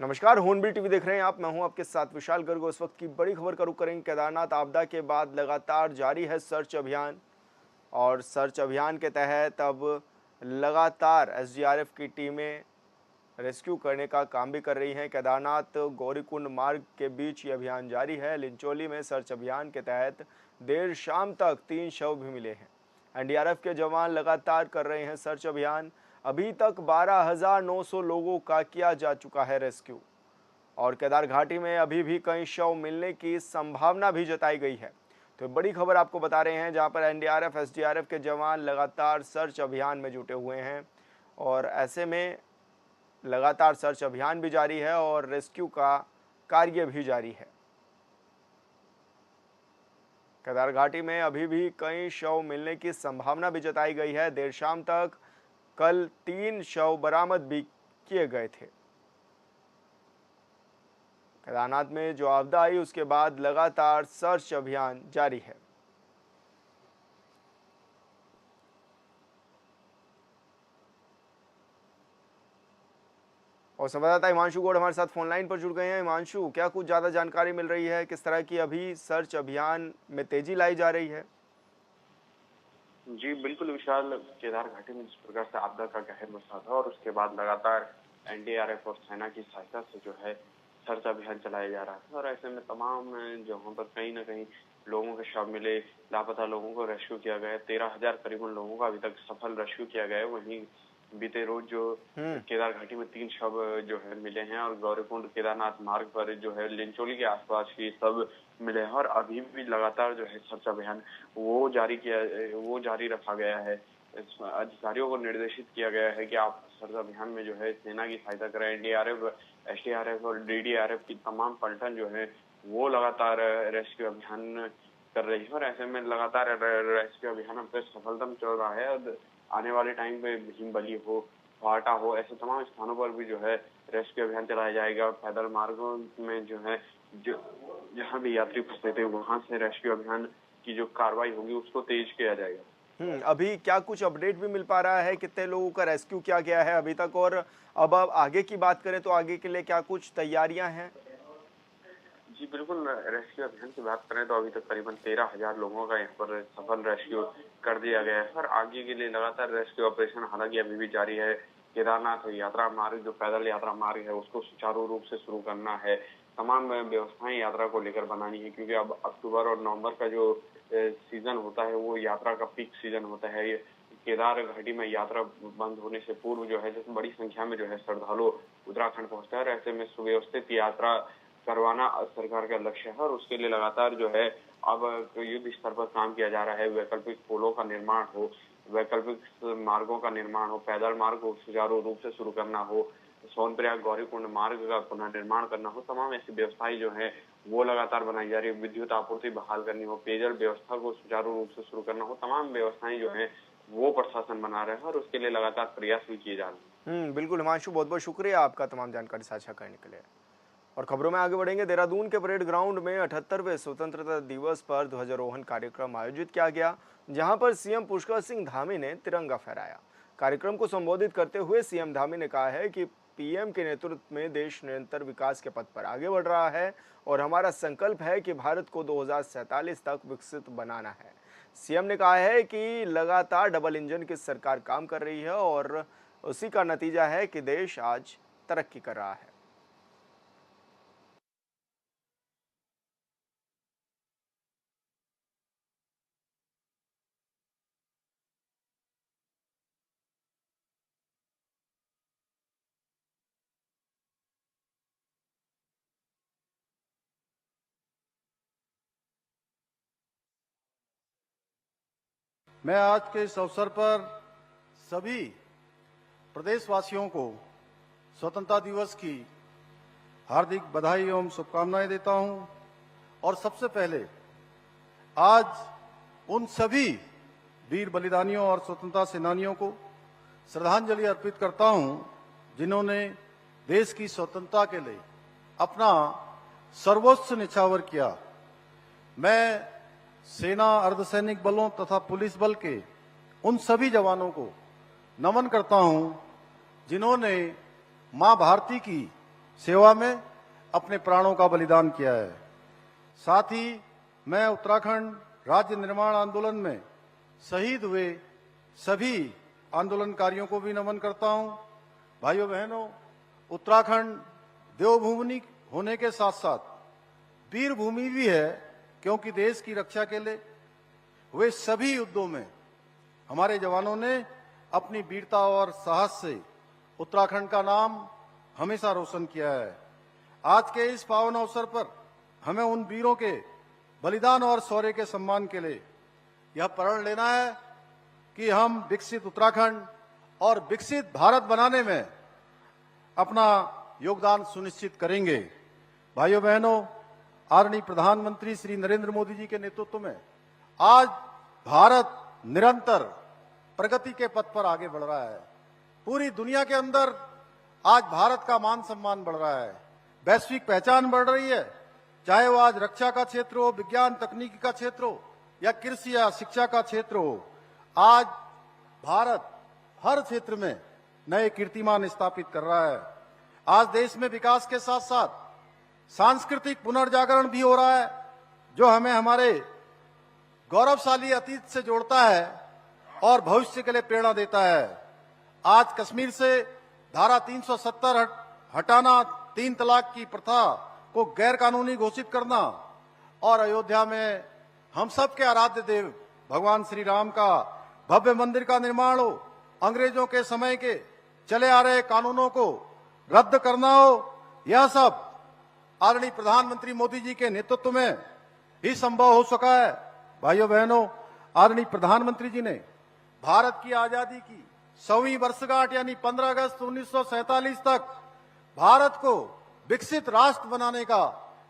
नमस्कार, hornbill TV देख रहे हैं आप। मैं हूं आपके साथ विशाल गर्ग। इस वक्त की बड़ी खबर का रुख करेंगे। केदारनाथ आपदा के बाद लगातार जारी है सर्च अभियान, और सर्च अभियान के तहत अब लगातार एसडीआरएफ की टीमें रेस्क्यू करने का काम भी कर रही हैं। केदारनाथ गौरीकुंड मार्ग के बीच ये अभियान जारी है। लिंचोली में सर्च अभियान के तहत देर शाम तक 3 शव भी मिले हैं। एनडीआरएफ के जवान लगातार कर रहे हैं सर्च अभियान। अभी तक 12,900 लोगों का किया जा चुका है रेस्क्यू, और केदार घाटी में अभी भी कई शव मिलने की संभावना भी जताई गई है। तो बड़ी खबर आपको बता रहे हैं, जहां पर एनडीआरएफ एसडीआरएफ के जवान लगातार सर्च अभियान में जुटे हुए हैं, और ऐसे में लगातार सर्च अभियान भी जारी है और रेस्क्यू का कार्य भी जारी है। केदार घाटी में अभी भी कई शव मिलने की संभावना भी जताई गई है। देर शाम तक कल 3 शव बरामद भी किए गए थे। केदारनाथ में जो आपदा आई उसके बाद लगातार सर्च अभियान जारी है। और संवाददाता हिमांशु गौड़ हमारे साथ फोन लाइन पर जुड़ गए हैं। हिमांशु, क्या कुछ ज्यादा जानकारी मिल रही है? किस तरह की अभी सर्च अभियान में तेजी लाई जा रही है? जी बिल्कुल विशाल, केदार घाटी में जिस प्रकार से आपदा का कहर बरसा था और उसके बाद लगातार एनडीआरएफ और सेना की सहायता से जो है सर्च अभियान चलाया जा रहा था, और ऐसे में तमाम जगहों पर कहीं ना कहीं लोगों के शव मिले, लापता लोगों को रेस्क्यू किया गया। 13,000 करीबन लोगों का अभी तक सफल रेस्क्यू किया गया है। वहीं बीते रोज जो केदार घाटी में 3 शव जो है मिले हैं, और गौरीकुंड केदारनाथ मार्ग पर जो है लिंचोली के आसपास ये सब मिले हैं, और अभी भी लगातार जो है सर्च अभियान वो जारी रखा गया है। अधिकारियों को निर्देशित किया गया है कि आप सर्च अभियान में जो है सेना की सहायता करें। एनडीआरएफ, एसडीआरएफ और डीडीआरएफ की तमाम पलटन जो है वो लगातार रेस्क्यू अभियान कर रही है, और ऐसे में लगातार रेस्क्यू अभियान अब तक सफलतम चल रहा है। और आने वाले टाइम पे भीमबली हो, फाटा हो, ऐसे तमाम स्थानों पर भी जो है रेस्क्यू अभियान चलाया जाएगा। पैदल मार्गों में जो है जहाँ भी यात्री फंसे थे वहां से रेस्क्यू अभियान की जो कार्रवाई होगी उसको तेज किया जाएगा। अभी क्या कुछ अपडेट भी मिल पा रहा है? कितने लोगों का रेस्क्यू किया गया है अभी तक? और अब आगे की बात करें तो आगे के लिए क्या कुछ तैयारियां हैं? जी बिल्कुल, रेस्क्यू अभियान की बात करें तो अभी तक करीबन 13,000 लोगों का यहाँ पर सफल रेस्क्यू कर दिया गया है, और आगे के लिए लगातार रेस्क्यू ऑपरेशन हालांकि अभी भी जारी है। केदारनाथ यात्रा मार्ग, जो पैदल यात्रा मार्ग है, उसको सुचारू रूप से शुरू करना है। तमाम व्यवस्थाएं यात्रा को लेकर बनानी है, क्योंकि अब अक्टूबर और नवंबर का जो सीजन होता है वो यात्रा का पीक सीजन होता है। केदार घाटी में यात्रा बंद होने से पूर्व जो है बड़ी संख्या में जो है श्रद्धालु उत्तराखंड पहुंचता है, और ऐसे में सुव्यवस्थित यात्रा करवाना सरकार का लक्ष्य है, और उसके लिए लगातार जो है अब युद्ध स्तर पर काम किया जा रहा है। वैकल्पिक पुलों का निर्माण हो, वैकल्पिक मार्गों का निर्माण हो, पैदल मार्ग को सुचारू रूप से शुरू करना हो, सोनप्रयाग गौरीकुंड मार्ग का पुनर्निर्माण करना हो, तमाम ऐसी व्यवस्थाएं जो है वो लगातार बनाई जा रही है। विद्युत आपूर्ति बहाल करनी हो, पेयजल व्यवस्था को सुचारू रूप से शुरू करना हो, तमाम व्यवस्थाएं जो है वो प्रशासन बना रहे हैं, और उसके लिए लगातार प्रयास भी किए जा रहे हैं। बिल्कुल हिमांशु, बहुत बहुत शुक्रिया आपका तमाम जानकारी साझा करने के लिए। और खबरों में आगे बढ़ेंगे। देहरादून के परेड ग्राउंड में 78वें स्वतंत्रता दिवस पर ध्वजारोहण कार्यक्रम आयोजित किया गया, जहां पर सीएम पुष्कर सिंह धामी ने तिरंगा फहराया। कार्यक्रम को संबोधित करते हुए सीएम धामी ने कहा है कि पीएम के नेतृत्व में देश निरंतर विकास के पथ पर आगे बढ़ रहा है, और हमारा संकल्प है कि भारत को 2047 तक विकसित बनाना है। सीएम ने कहा है कि लगातार डबल इंजन की सरकार काम कर रही है, और उसी का नतीजा है कि देश आज तरक्की कर रहा है। मैं आज के इस अवसर पर सभी प्रदेशवासियों को स्वतंत्रता दिवस की हार्दिक बधाई एवं शुभकामनाएं देता हूं, और सबसे पहले आज उन सभी वीर बलिदानियों और स्वतंत्रता सेनानियों को श्रद्धांजलि अर्पित करता हूं जिन्होंने देश की स्वतंत्रता के लिए अपना सर्वोच्च निछावर किया। मैं सेना, अर्धसैनिक बलों तथा पुलिस बल के उन सभी जवानों को नमन करता हूं जिन्होंने मां भारती की सेवा में अपने प्राणों का बलिदान किया है। साथ ही मैं उत्तराखंड राज्य निर्माण आंदोलन में शहीद हुए सभी आंदोलनकारियों को भी नमन करता हूं। भाइयों बहनों, उत्तराखंड देवभूमि होने के साथ साथ वीर भूमि भी है, क्योंकि देश की रक्षा के लिए हुए सभी युद्धों में हमारे जवानों ने अपनी वीरता और साहस से उत्तराखंड का नाम हमेशा रोशन किया है। आज के इस पावन अवसर पर हमें उन वीरों के बलिदान और शौर्य के सम्मान के लिए यह प्रण लेना है कि हम विकसित उत्तराखंड और विकसित भारत बनाने में अपना योगदान सुनिश्चित करेंगे। भाइयों बहनों, आदरणीय प्रधानमंत्री श्री नरेंद्र मोदी जी के नेतृत्व में आज भारत निरंतर प्रगति के पथ पर आगे बढ़ रहा है। पूरी दुनिया के अंदर आज भारत का मान सम्मान बढ़ रहा है, वैश्विक पहचान बढ़ रही है। चाहे वो आज रक्षा का क्षेत्र हो, विज्ञान तकनीकी का क्षेत्र हो, या कृषि या शिक्षा का क्षेत्र हो, आज भारत हर क्षेत्र में नए कीर्तिमान स्थापित कर रहा है। आज देश में विकास के साथ साथ सांस्कृतिक पुनर्जागरण भी हो रहा है, जो हमें हमारे गौरवशाली अतीत से जोड़ता है और भविष्य के लिए प्रेरणा देता है। आज कश्मीर से धारा 370 हटाना, 3 तलाक की प्रथा को गैर कानूनी घोषित करना और अयोध्या में हम सब के आराध्य देव भगवान श्री राम का भव्य मंदिर का निर्माण हो, अंग्रेजों के समय के चले आ रहे कानूनों को रद्द करना हो, यह सब आदरणीय प्रधानमंत्री मोदी जी के नेतृत्व में ही संभव हो सका है। भाइयों बहनों, आदरणीय प्रधानमंत्री जी ने भारत की आजादी की 100वीं वर्षगांठ यानी 15 अगस्त 1947 तक भारत को विकसित राष्ट्र बनाने का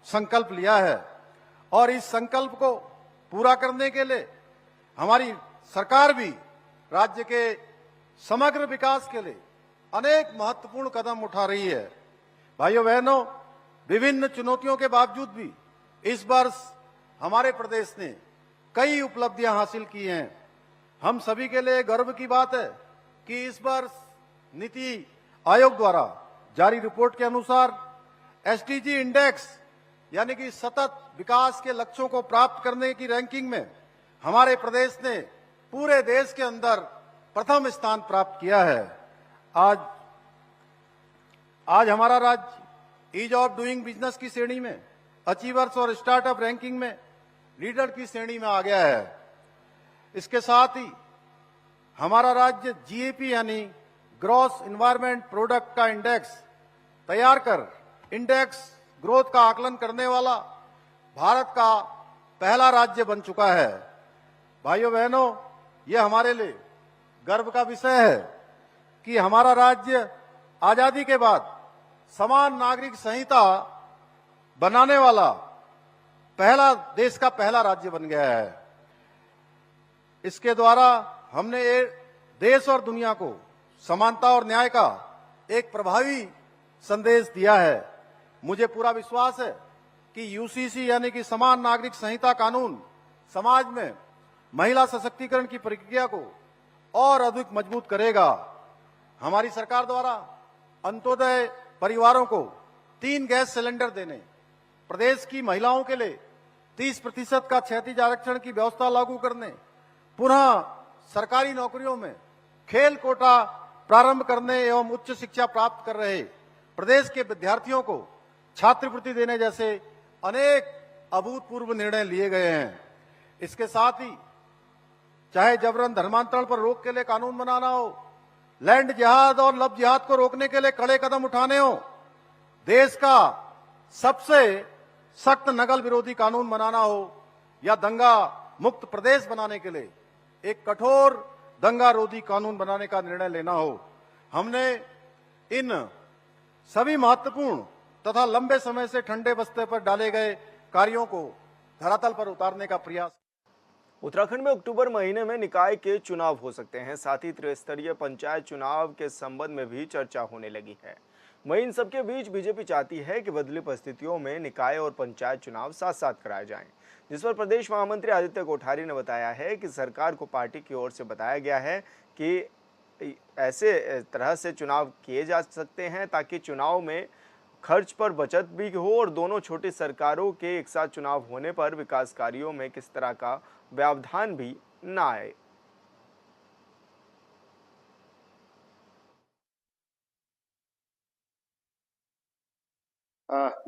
संकल्प लिया है और इस संकल्प को पूरा करने के लिए हमारी सरकार भी राज्य के समग्र विकास के लिए अनेक महत्वपूर्ण कदम उठा रही है। भाइयों बहनों, विभिन्न चुनौतियों के बावजूद भी इस वर्ष हमारे प्रदेश ने कई उपलब्धियां हासिल की हैं। हम सभी के लिए गर्व की बात है कि इस वर्ष नीति आयोग द्वारा जारी रिपोर्ट के अनुसार एसडीजी इंडेक्स यानी कि सतत विकास के लक्ष्यों को प्राप्त करने की रैंकिंग में हमारे प्रदेश ने पूरे देश के अंदर प्रथम स्थान प्राप्त किया है। आज हमारा राज्य ईज ऑफ डूइंग बिजनेस की श्रेणी में, अचीवर्स और स्टार्टअप रैंकिंग में लीडर की श्रेणी में आ गया है। इसके साथ ही हमारा राज्य जीएपी यानी ग्रॉस इन्वायरमेंट प्रोडक्ट का इंडेक्स तैयार कर इंडेक्स ग्रोथ का आकलन करने वाला भारत का पहला राज्य बन चुका है। भाइयों बहनों, यह हमारे लिए गर्व का विषय है कि हमारा राज्य आजादी के बाद समान नागरिक संहिता बनाने वाला देश का पहला राज्य बन गया है। इसके द्वारा हमने देश और दुनिया को समानता और न्याय का एक प्रभावी संदेश दिया है। मुझे पूरा विश्वास है कि यूसीसी यानी कि समान नागरिक संहिता कानून समाज में महिला सशक्तिकरण की प्रक्रिया को और अधिक मजबूत करेगा। हमारी सरकार द्वारा अंत्योदय परिवारों को 3 गैस सिलेंडर देने, प्रदेश की महिलाओं के लिए 30% का क्षैतिज आरक्षण की व्यवस्था लागू करने, पुनः सरकारी नौकरियों में खेल कोटा प्रारंभ करने एवं उच्च शिक्षा प्राप्त कर रहे प्रदेश के विद्यार्थियों को छात्रवृत्ति देने जैसे अनेक अभूतपूर्व निर्णय लिए गए हैं। इसके साथ ही चाहे जबरन धर्मांतरण पर रोक के लिए कानून बनाना हो, लैंड जिहाद और लव जिहाद को रोकने के लिए कड़े कदम उठाने हो, देश का सबसे सख्त नकल विरोधी कानून बनाना हो या दंगा मुक्त प्रदेश बनाने के लिए एक कठोर दंगा रोधी कानून बनाने का निर्णय लेना हो, हमने इन सभी महत्वपूर्ण तथा लंबे समय से ठंडे बस्ते पर डाले गए कार्यों को धरातल पर उतारने का प्रयास। उत्तराखंड में अक्टूबर महीने में निकाय के चुनाव हो सकते हैं। साथ ही त्रिस्तरीय पंचायत चुनाव के संबंध में भी चर्चा होने लगी है। वहीं इन सबके बीच बीजेपी चाहती है कि बदली परिस्थितियों में निकाय और पंचायत चुनाव साथ साथ कराए जाएं, जिस पर प्रदेश महामंत्री आदित्य कोठारी ने बताया है कि सरकार को पार्टी की ओर से बताया गया है कि ऐसे तरह से चुनाव किए जा सकते हैं ताकि चुनाव में खर्च पर बचत भी हो और दोनों छोटी सरकारों के एक साथ चुनाव होने पर विकास कार्यों में किस तरह का व्यवधान भी न आए।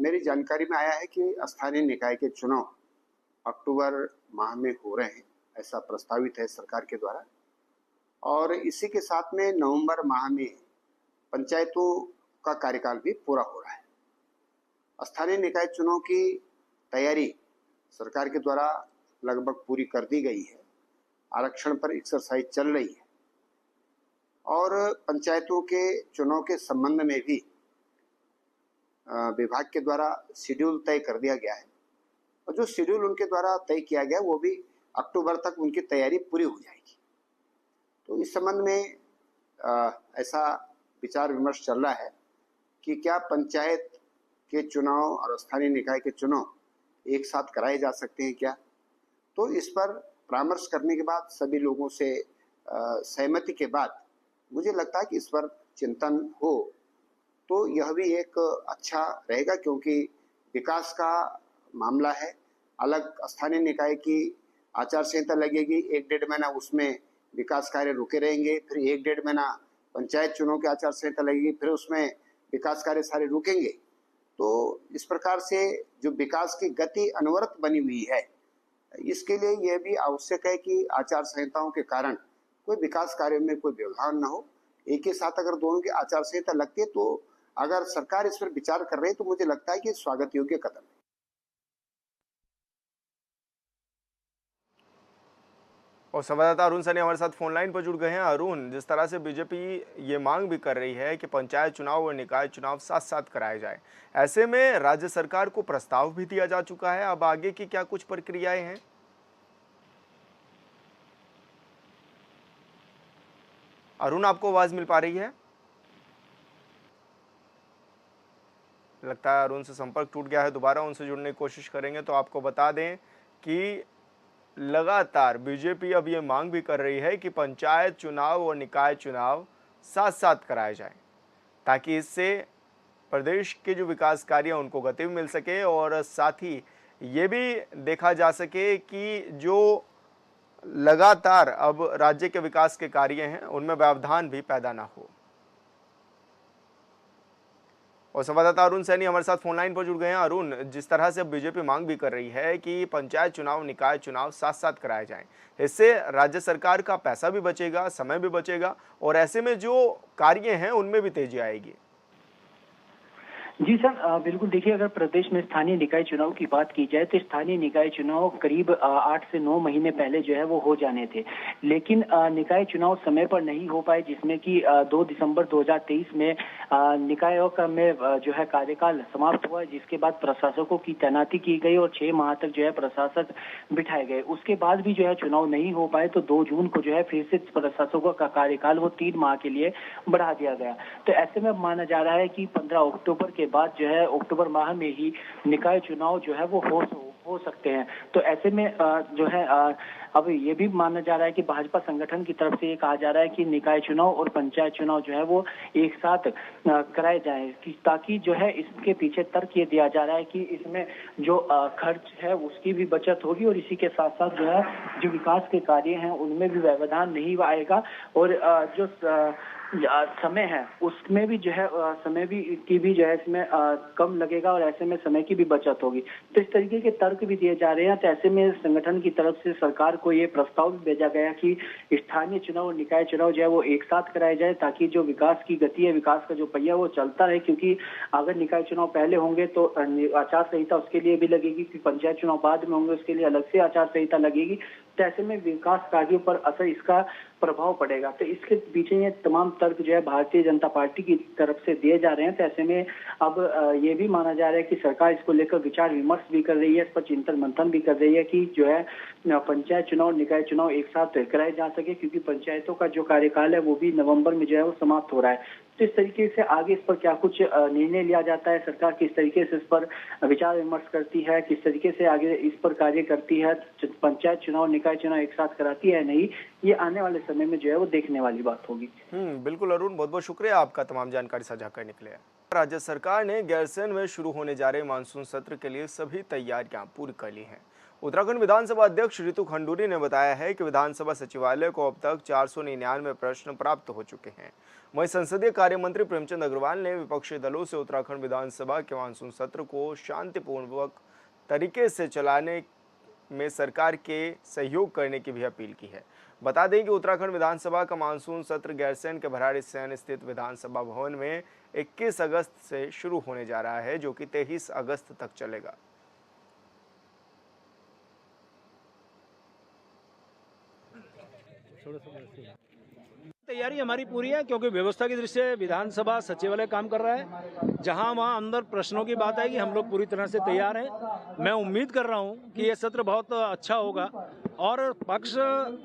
मेरी जानकारी में आया है कि स्थानीय निकाय के चुनाव अक्टूबर माह में हो रहे हैं, ऐसा प्रस्तावित है सरकार के द्वारा। और इसी के साथ में नवंबर माह में पंचायतों का कार्यकाल भी पूरा हो रहा है। स्थानीय निकाय चुनाव की तैयारी सरकार के द्वारा लगभग पूरी कर दी गई है। आरक्षण पर एक्सरसाइज चल रही है और पंचायतों के चुनाव के संबंध में भी विभाग के द्वारा शेड्यूल तय कर दिया गया है और जो शेड्यूल उनके द्वारा तय किया गया वो भी अक्टूबर तक उनकी तैयारी पूरी हो जाएगी। तो इस संबंध में ऐसा विचार विमर्श चल रहा है कि क्या पंचायत के चुनाव और स्थानीय निकाय के चुनाव एक साथ कराए जा सकते हैं क्या। तो इस पर परामर्श करने के बाद सभी लोगों से सहमति के बाद मुझे लगता है कि इस पर चिंतन हो तो यह भी एक अच्छा रहेगा, क्योंकि विकास का मामला है। अलग स्थानीय निकाय की आचार संहिता लगेगी, 1-1.5 महीना उसमें विकास कार्य रुके रहेंगे, फिर 1-1.5 महीना पंचायत चुनाव की आचार संहिता लगेगी, फिर उसमें विकास कार्य सारे रुकेंगे। तो इस प्रकार से जो विकास की गति अनवरत बनी हुई है, इसके लिए यह भी आवश्यक है कि आचार संहिताओं के कारण कोई विकास कार्य में कोई व्यवधान न हो। एक ही साथ अगर दोनों की आचार संहिता लगती है तो अगर सरकार इस पर विचार कर रही है तो मुझे लगता है कि स्वागत योग्य कदम है। और संवाददाता अरुण सैनी हमारे साथ फोन लाइन पर जुड़ गए हैं। अरुण, जिस तरह से बीजेपी ये मांग भी कर रही है कि पंचायत चुनाव और निकाय चुनाव साथ साथ कराए जाए, ऐसे में राज्य सरकार को प्रस्ताव भी दिया जा चुका है। अब आगे की क्या कुछ प्रक्रियाएं हैं? अरुण, आपको आवाज मिल पा रही है? लगता है अरुण से संपर्क टूट गया है। दोबारा उनसे जुड़ने की कोशिश करेंगे। तो आपको बता दें कि लगातार बीजेपी अब ये मांग भी कर रही है कि पंचायत चुनाव और निकाय चुनाव साथ साथ कराए जाएं, ताकि इससे प्रदेश के जो विकास कार्य हैं उनको गति भी मिल सके और साथ ही ये भी देखा जा सके कि जो लगातार अब राज्य के विकास के कार्य हैं उनमें व्यवधान भी पैदा ना हो। और संवाददाता अरुण सैनी हमारे साथ फोन लाइन पर जुड़ गए हैं। अरुण, जिस तरह से अब बीजेपी मांग भी कर रही है कि पंचायत चुनाव निकाय चुनाव साथ साथ कराए जाएं, इससे राज्य सरकार का पैसा भी बचेगा, समय भी बचेगा और ऐसे में जो कार्य हैं उनमें भी तेजी आएगी। जी सर, बिल्कुल। देखिए, अगर प्रदेश में स्थानीय निकाय चुनाव की बात की जाए तो स्थानीय निकाय चुनाव करीब 8 से 9 महीने पहले जो है वो हो जाने थे, लेकिन निकाय चुनाव समय पर नहीं हो पाए, जिसमें कि 2 दिसंबर 2023 में निकायों का में जो है कार्यकाल समाप्त हुआ, जिसके बाद प्रशासकों की तैनाती की गई और 6 माह तक जो है प्रशासक बिठाए गए। उसके बाद भी जो है चुनाव नहीं हो पाए तो 2 जून को जो है फिर से प्रशासकों का कार्यकाल वो 3 माह के लिए बढ़ा दिया गया। तो ऐसे में माना जा रहा है कि 15 अक्टूबर के बाद जो है अक्टूबर माह में ही निकाय चुनाव जो है वो हो सकते हैं। तो ऐसे में जो है अब ये भी माना जा रहा है कि भाजपा संगठन की तरफ से ये कहा जा रहा है कि निकाय चुनाव और पंचायत चुनाव जो है वो एक साथ कराए जाए, ताकि जो है इसके पीछे तर्क ये दिया जा रहा है कि इसमें जो खर्च है उसकी भी बचत होगी और इसी के साथ साथ जो है जो विकास के कार्य हैं उनमें भी व्यवधान नहीं आएगा और जो समय है उसमें भी जो है समय भी की भी जो है इसमें कम लगेगा और ऐसे में समय की भी बचत होगी। तो इस तरीके के तर्क भी दिए जा रहे हैं। तो ऐसे में संगठन की तरफ से सरकार को ये प्रस्ताव भी भेजा गया कि स्थानीय चुनाव और निकाय चुनाव जो है वो एक साथ कराए जाए, ताकि जो विकास की गति है, विकास का जो पहिया वो चलता रहे। क्योंकि अगर निकाय चुनाव पहले होंगे तो आचार संहिता उसके लिए भी लगेगी, फिर पंचायत चुनाव बाद में होंगे उसके लिए अलग से आचार संहिता लगेगी। तो ऐसे में विकास कार्यों पर असर इसका प्रभाव पड़ेगा। तो इसके पीछे ये तमाम तर्क जो है भारतीय जनता पार्टी की तरफ से दिए जा रहे हैं। तो ऐसे में अब ये भी माना जा रहा है कि सरकार इसको लेकर विचार विमर्श भी कर रही है, इस पर चिंतन मंथन भी कर रही है कि जो है पंचायत चुनाव निकाय चुनाव एक साथ कराए जा सके, क्योंकि पंचायतों का जो कार्यकाल है वो भी नवंबर में जो है वो समाप्त हो रहा है। तो इस तरीके से आगे इस पर क्या कुछ निर्णय लिया जाता है, सरकार किस तरीके से इस पर विचार विमर्श करती है, किस तरीके से आगे इस पर कार्य करती है, पंचायत चुनाव निकाय चुनाव एक साथ कराती है नहीं, ये आने वाले समय में जो है वो देखने वाली बात होगी। बिल्कुल अरुण, बहुत बहुत शुक्रिया आपका तमाम जानकारी साझा करने के लिए। राज्य सरकार ने गैरसैंण में शुरू होने जा रहे मानसून सत्र के लिए सभी तैयारियां पूरी कर ली हैं। उत्तराखंड विधानसभा अध्यक्ष ऋतु खंडूरी ने बताया है कि विधानसभा सचिवालय को अब तक 499 प्रश्न प्राप्त हो चुके हैं। वहीं संसदीय कार्य मंत्री प्रेमचंद अग्रवाल ने विपक्षी दलों से उत्तराखंड विधानसभा के मानसून सत्र को शांतिपूर्वक तरीके से चलाने में सरकार के सहयोग करने की भी अपील की है। बता दें कि उत्तराखंड विधानसभा का मानसून सत्र गैरसैंण के भराड़ीसैंण स्थित विधानसभा भवन में 21 अगस्त से शुरू होने जा रहा है, जो कि 23 अगस्त तक चलेगा। तैयारी हमारी पूरी है, क्योंकि व्यवस्था की दृष्टि से विधानसभा सचिवालय काम कर रहा है। जहां वहां अंदर प्रश्नों की बात आएगी, हम लोग पूरी तरह से तैयार हैं। मैं उम्मीद कर रहा हूं कि यह सत्र बहुत अच्छा होगा और पक्ष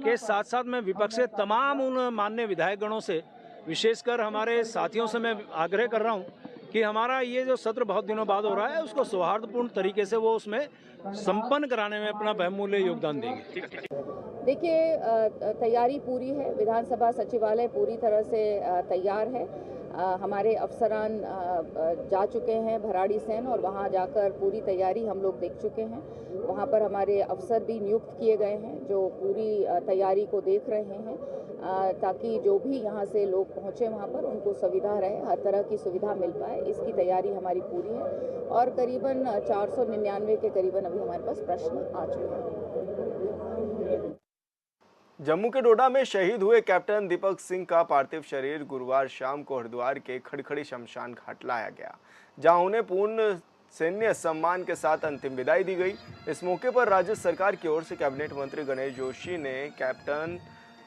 के साथ साथ मैं विपक्ष के तमाम उन माननीय विधायकगणों से, विशेषकर हमारे साथियों से मैं आग्रह कर रहा हूं कि हमारा ये जो सत्र बहुत दिनों बाद हो रहा है उसको सौहार्दपूर्ण तरीके से वो उसमें संपन्न कराने में अपना बहुमूल्य योगदान देंगे। देखिए, तैयारी पूरी है। विधानसभा सचिवालय पूरी तरह से तैयार है। हमारे अफसरान जा चुके हैं भराड़ीसैंण और वहां जाकर पूरी तैयारी हम लोग देख चुके हैं। वहां पर हमारे अफसर भी नियुक्त किए गए हैं जो पूरी तैयारी को देख रहे हैं, ताकि जो भी यहां से लोग पहुंचे वहां पर उनको सुविधा रहे, हर तरह की सुविधा मिल पाए। इसकी तैयारी हमारी पूरी है और करीबन 499 के करीबन अभी हमारे पास प्रश्न आ चुके हैं। जम्मू के डोडा में शहीद हुए कैप्टन दीपक सिंह का पार्थिव शरीर गुरुवार शाम को हरिद्वार के खड़खड़ी शमशान घाट लाया गया, जहां उन्हें पूर्ण सैन्य सम्मान के साथ अंतिम विदाई दी गई। इस मौके पर राज्य सरकार की ओर से कैबिनेट मंत्री गणेश जोशी ने कैप्टन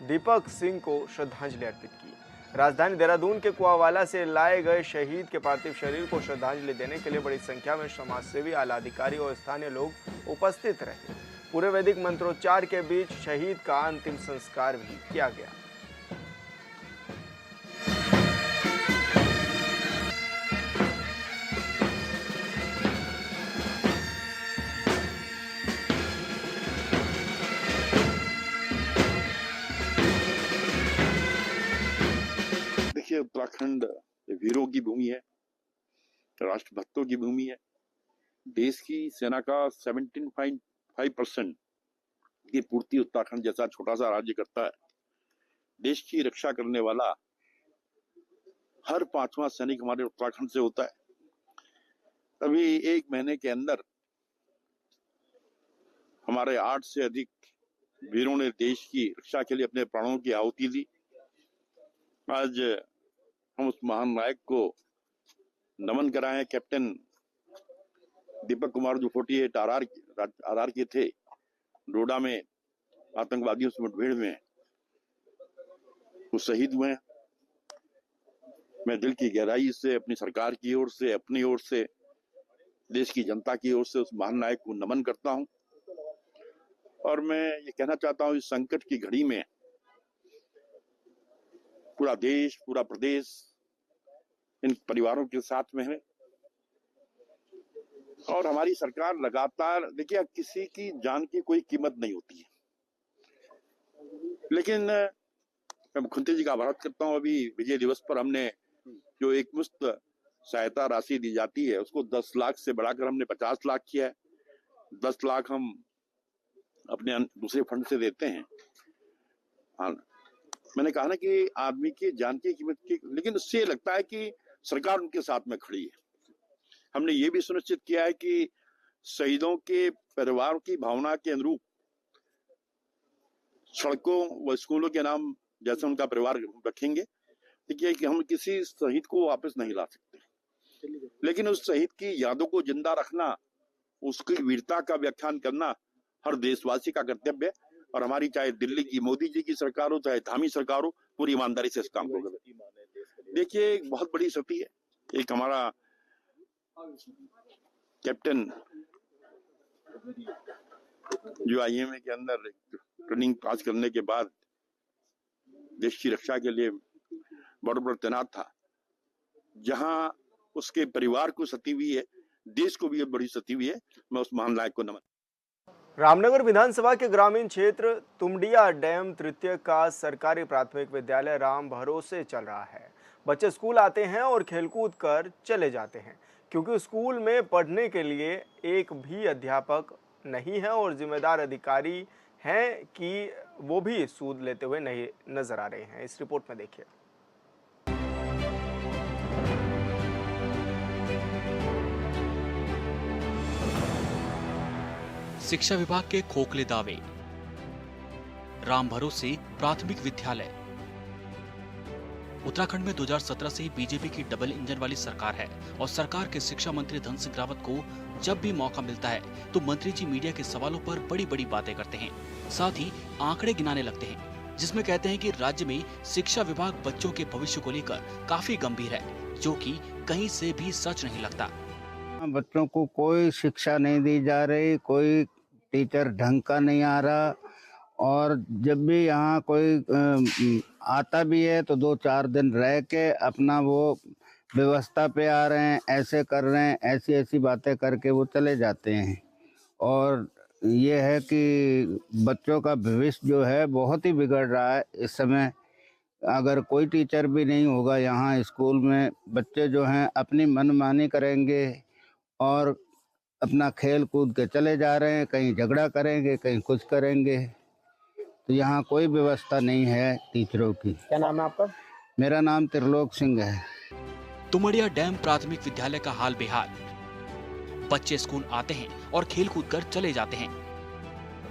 दीपक सिंह को श्रद्धांजलि अर्पित की। राजधानी देहरादून के कुआवाला से लाए गए शहीद के पार्थिव शरीर को श्रद्धांजलि देने के लिए बड़ी संख्या में समाजसेवी, आला अधिकारी और स्थानीय लोग उपस्थित रहे। पूरे वैदिक मंत्रोच्चार के बीच शहीद का अंतिम संस्कार भी किया गया। देखिए, उत्तराखंड वीरों की भूमि है, राष्ट्रभक्तों की भूमि है। देश की सेना का 17.5% की पूर्ति उत्तराखंड जैसा छोटा सा राज्य करता है। देश की रक्षा करने वाला हर 5वां सैनिक हमारे उत्तराखंड से होता है। अभी 1 महीने के अंदर हमारे 8 से अधिक वीरों ने देश की रक्षा के लिए अपने प्राणों की आहुति दी। आज हम उस महान नायक को नमन कराए। कैप्टन दीपक कुमार जो 48 आर के थे, डोडा में आतंकवादियों से मुठभेड़ में वो शहीद हुए। मैं दिल की गहराई से अपनी सरकार की ओर से, अपनी ओर से, देश की जनता की ओर से उस महान नायक को नमन करता हूं। और मैं ये कहना चाहता हूं, इस संकट की घड़ी में पूरा देश, पूरा प्रदेश इन परिवारों के साथ में है और हमारी सरकार लगातार, देखिए किसी की जान की कोई कीमत नहीं होती है, लेकिन मैं मुख्यमंत्री जी का आभार करता हूं। अभी विजय दिवस पर हमने जो एक मुश्त सहायता राशि दी जाती है उसको 10 लाख से बढ़ाकर हमने 50 लाख किया है। 10 लाख हम अपने दूसरे फंड से देते हैं। हाँ, मैंने कहा ना कि आदमी की जान की कीमत की, लेकिन उससे लगता है कि सरकार उनके साथ में खड़ी है। हमने ये भी सुनिश्चित किया है कि शहीदों के परिवार की भावना के अनुरूप सड़कों व स्कूलों के नाम जैसे उनका परिवार रखेंगे। देखिए कि हम किसी शहीद को वापस नहीं ला सकते, लेकिन उस शहीद की यादों को जिंदा रखना, उसकी वीरता का व्याख्यान करना हर देशवासी का कर्तव्य है। और हमारी चाहे दिल्ली की मोदी जी की सरकार हो, चाहे धामी सरकार हो, पूरी ईमानदारी से इस काम को करें। देखिए, एक बहुत बड़ी स्थिति है। एक हमारा कैप्टन जो IMA के अंदर ट्रेनिंग पास करने के बाद देश की रक्षा के लिए बॉर्डर पर तैनात था, जहां उसके परिवार को सती हुई है, देश को भी बड़ी सती हुई है। मैं उस महान नायक को नमन। रामनगर विधानसभा के ग्रामीण क्षेत्र तुमडिया डैम तृतीय का सरकारी प्राथमिक विद्यालय राम भरोसे चल रहा है। बच्चे स्कूल आते हैं और खेलकूद कर चले जाते हैं, क्योंकि स्कूल में पढ़ने के लिए एक भी अध्यापक नहीं है और जिम्मेदार अधिकारी हैं कि वो भी सूद लेते हुए नहीं नजर आ रहे हैं। इस रिपोर्ट में देखिए। शिक्षा विभाग के खोखले दावे। राम भरोसे प्राथमिक विद्यालय। उत्तराखंड में 2017 से ही बीजेपी की डबल इंजन वाली सरकार है और सरकार के शिक्षा मंत्री धन सिंह रावत को जब भी मौका मिलता है तो मंत्री जी मीडिया के सवालों पर बड़ी बड़ी बातें करते हैं। साथ ही आंकड़े गिनाने लगते हैं, जिसमें कहते हैं कि राज्य में शिक्षा विभाग बच्चों के भविष्य को लेकर काफी गंभीर है, जो कि कहीं से भी सच नहीं लगता। बच्चों को कोई शिक्षा नहीं दी जा रही, कोई टीचर ढंग का नहीं आ रहा, और जब भी यहाँ कोई आता भी है तो 2-4 दिन रह के अपना वो व्यवस्था पे आ रहे हैं, ऐसे कर रहे हैं, ऐसी ऐसी बातें करके वो चले जाते हैं। और ये है कि बच्चों का भविष्य जो है बहुत ही बिगड़ रहा है इस समय। अगर कोई टीचर भी नहीं होगा यहाँ स्कूल में, बच्चे जो हैं अपनी मनमानी करेंगे और अपना खेल कूद के चले जा रहे हैं, कहीं झगड़ा करेंगे, कहीं कुछ करेंगे। तो यहाँ कोई व्यवस्था नहीं है टीचरों की। क्या नाम है आपका? मेरा नाम त्रिलोक सिंह है। तुमड़िया डैम प्राथमिक विद्यालय का हाल बेहाल। बच्चे स्कूल आते हैं और खेल कूद कर चले जाते हैं।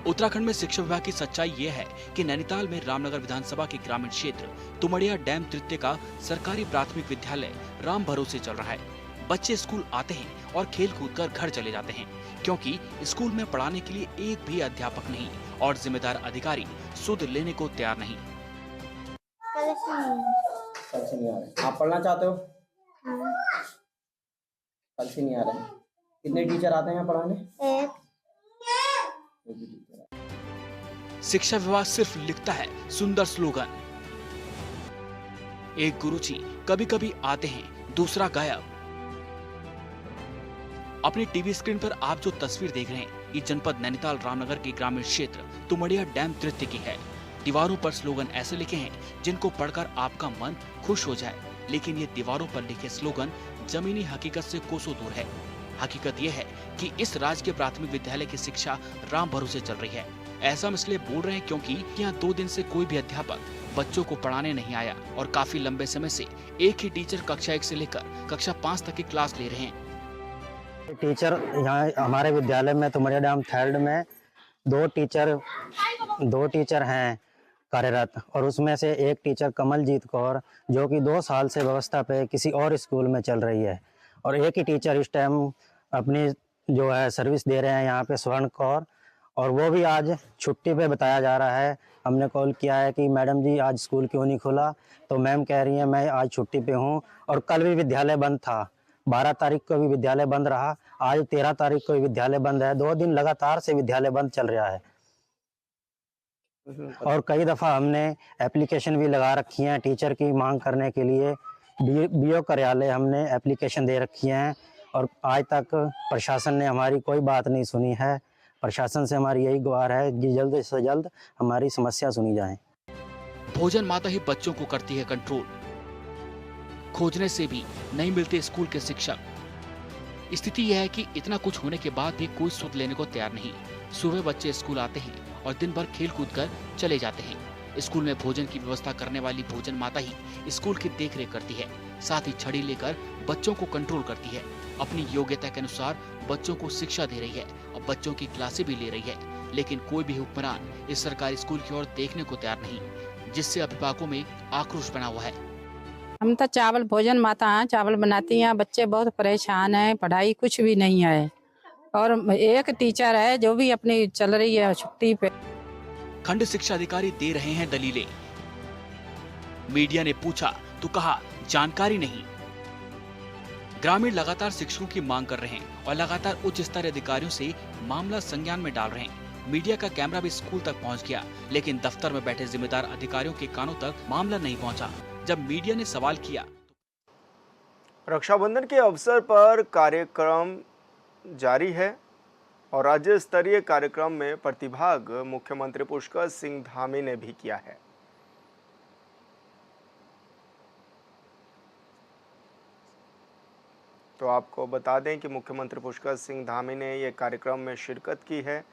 उत्तराखंड में शिक्षा विभाग की सच्चाई ये है कि नैनीताल में रामनगर विधानसभा के ग्रामीण क्षेत्र तुमड़िया डैम तृतीय का सरकारी प्राथमिक विद्यालय राम भरोसे चल रहा है। बच्चे स्कूल आते हैं और खेल कूद कर घर चले जाते हैं, क्योंकि स्कूल में पढ़ाने के लिए एक भी अध्यापक नहीं और जिम्मेदार अधिकारी सुध लेने को तैयार नहीं। कल से नहीं आ रहे। आप पढ़ना चाहते हो? कल से नहीं आ रहे। कितने टीचर आते हैं यहाँ पढ़ाने? एक शिक्षा विभाग सिर्फ लिखता है सुंदर स्लोगन। एक गुरुजी कभी कभी आते हैं, दूसरा गायब। अपनी टीवी स्क्रीन पर आप जो तस्वीर देख रहे हैं, ये जनपद नैनीताल रामनगर के ग्रामीण क्षेत्र तुमड़िया डैम तृतीय की है। दीवारों पर स्लोगन ऐसे लिखे हैं जिनको पढ़कर आपका मन खुश हो जाए, लेकिन ये दीवारों पर लिखे स्लोगन जमीनी हकीकत से कोसों दूर है। हकीकत यह है कि इस राजकीय प्राथमिक विद्यालय की शिक्षा राम भरोसे चल रही है। ऐसा हम इसलिए बोल रहे हैं क्योंकि यहाँ 2 दिन से कोई भी अध्यापक बच्चों को पढ़ाने नहीं आया और काफी लंबे समय से एक ही टीचर कक्षा 1 से लेकर कक्षा 5 तक की क्लास ले रहे हैं। टीचर यहाँ हमारे विद्यालय में तुमड़िया डैम थर्ड में 2 टीचर हैं कार्यरत, और उसमें से एक टीचर कमलजीत कौर जो कि 2 साल से व्यवस्था पे किसी और स्कूल में चल रही है, और एक ही टीचर इस टाइम अपनी जो है सर्विस दे रहे हैं यहाँ पे स्वर्ण कौर, और वो भी आज छुट्टी पे बताया जा रहा है। हमने कॉल किया है कि मैडम जी आज स्कूल क्यों नहीं खुला, तो मैम कह रही हैं मैं आज छुट्टी पे हूँ, और कल भी विद्यालय बंद था। 12 तारीख को भी विद्यालय बंद रहा, आज 13 तारीख को भी विद्यालय बंद है। 2 दिन लगातार से विद्यालय बंद चल रहा है। और कई दफ़ा हमने एप्लीकेशन भी लगा रखी हैं टीचर की मांग करने के लिए। बीओ कार्यालय हमने एप्लीकेशन दे रखी हैं, और आज तक प्रशासन ने हमारी कोई बात नहीं सुनी है। प्रशासन से हमारी यही गुहार है कि जल्द से जल्द हमारी समस्या सुनी जाए। भोजन माता ही बच्चों को करती है कंट्रोल। खोजने से भी नहीं मिलते स्कूल के शिक्षक। स्थिति यह है कि इतना कुछ होने के बाद भी कोई सुध लेने को तैयार नहीं। सुबह बच्चे स्कूल आते हैं और दिन भर खेल कूद कर चले जाते हैं। स्कूल में भोजन की व्यवस्था करने वाली भोजन माता ही स्कूल की देखरेख करती है, साथ ही छड़ी लेकर बच्चों को कंट्रोल करती है। अपनी योग्यता के अनुसार बच्चों को शिक्षा दे रही है और बच्चों की क्लासें भी ले रही है, लेकिन कोई भी हुक्मरान इस सरकारी स्कूल की ओर देखने को तैयार नहीं, जिससे अभिभावकों में आक्रोश बना हुआ है। हम तो चावल भोजन माता हैं, चावल बनाती हैं, बच्चे बहुत परेशान हैं, पढ़ाई कुछ भी नहीं है, और एक टीचर है जो भी अपनी चल रही है छुट्टी पे। खंड शिक्षा अधिकारी दे रहे हैं दलीलें। मीडिया ने पूछा तो कहा जानकारी नहीं। ग्रामीण लगातार शिक्षकों की मांग कर रहे हैं और लगातार उच्च स्तरीय अधिकारियों से मामला संज्ञान में डाल रहे हैं। मीडिया का कैमरा भी स्कूल तक पहुंच गया, लेकिन दफ्तर में बैठे जिम्मेदार अधिकारियों के कानों तक मामला नहीं पहुंचा। जब मीडिया ने सवाल किया, रक्षाबंधन के अवसर पर कार्यक्रम जारी है और राज्य स्तरीय कार्यक्रम में प्रतिभाग मुख्यमंत्री पुष्कर सिंह धामी ने भी किया है। तो आपको बता दें कि मुख्यमंत्री पुष्कर सिंह धामी ने ये कार्यक्रम में शिरकत की है,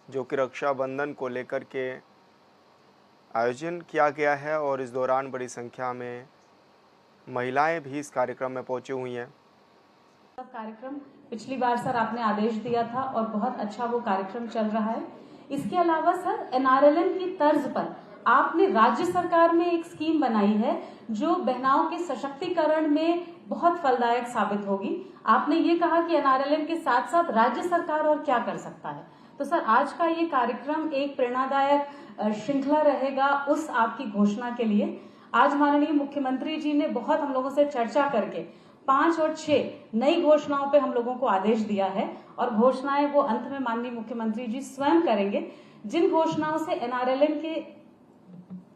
जो कि रक्षाबंधन को लेकर के आयोजन किया गया है और इस दौरान बड़ी संख्या में महिलाएं भी इस कार्यक्रम में पहुंची हुई हैं। कार्यक्रम पिछली बार सर आपने आदेश दिया था और बहुत अच्छा वो कार्यक्रम चल रहा है। इसके अलावा सर NRLM की तर्ज पर आपने राज्य सरकार में एक स्कीम बनाई है जो बहनाओं के सशक्तिकरण में बहुत फलदायक साबित होगी। आपने ये कहा कि NRLM के साथ साथ राज्य सरकार और क्या कर सकता है, तो सर आज का ये कार्यक्रम एक प्रेरणादायक श्रृंखला रहेगा उस आपकी घोषणा के लिए। आज माननीय मुख्यमंत्री जी ने बहुत हम लोगों से चर्चा करके 5 और 6 नई घोषणाओं पे हम लोगों को आदेश दिया है और घोषणाएं वो अंत में माननीय मुख्यमंत्री जी स्वयं करेंगे, जिन घोषणाओं से NRLM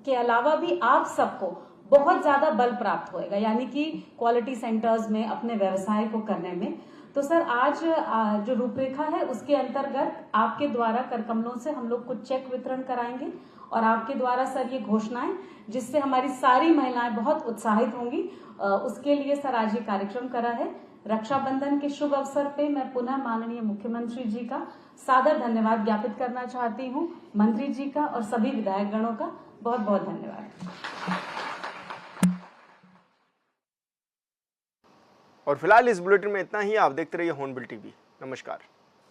के अलावा भी आप सबको बहुत ज्यादा बल प्राप्त होएगा, यानी कि क्वालिटी सेंटर्स में अपने व्यवसाय को करने में। तो सर आज जो रूपरेखा है उसके अंतर्गत आपके द्वारा कर कमलों से हम लोग कुछ चेक वितरण कराएंगे और आपके द्वारा सर ये घोषणाएं जिससे हमारी सारी महिलाएं बहुत उत्साहित होंगी, उसके लिए सर आज ये कार्यक्रम करा है। रक्षाबंधन के शुभ अवसर पे मैं पुनः माननीय मुख्यमंत्री जी का सादर धन्यवाद ज्ञापित करना चाहती हूँ, मंत्री जी का और सभी विधायक गणों का बहुत बहुत धन्यवाद। और फिलहाल इस बुलेटिन में इतना ही। आप देखते रहिए हॉर्नबिल टीवी। नमस्कार।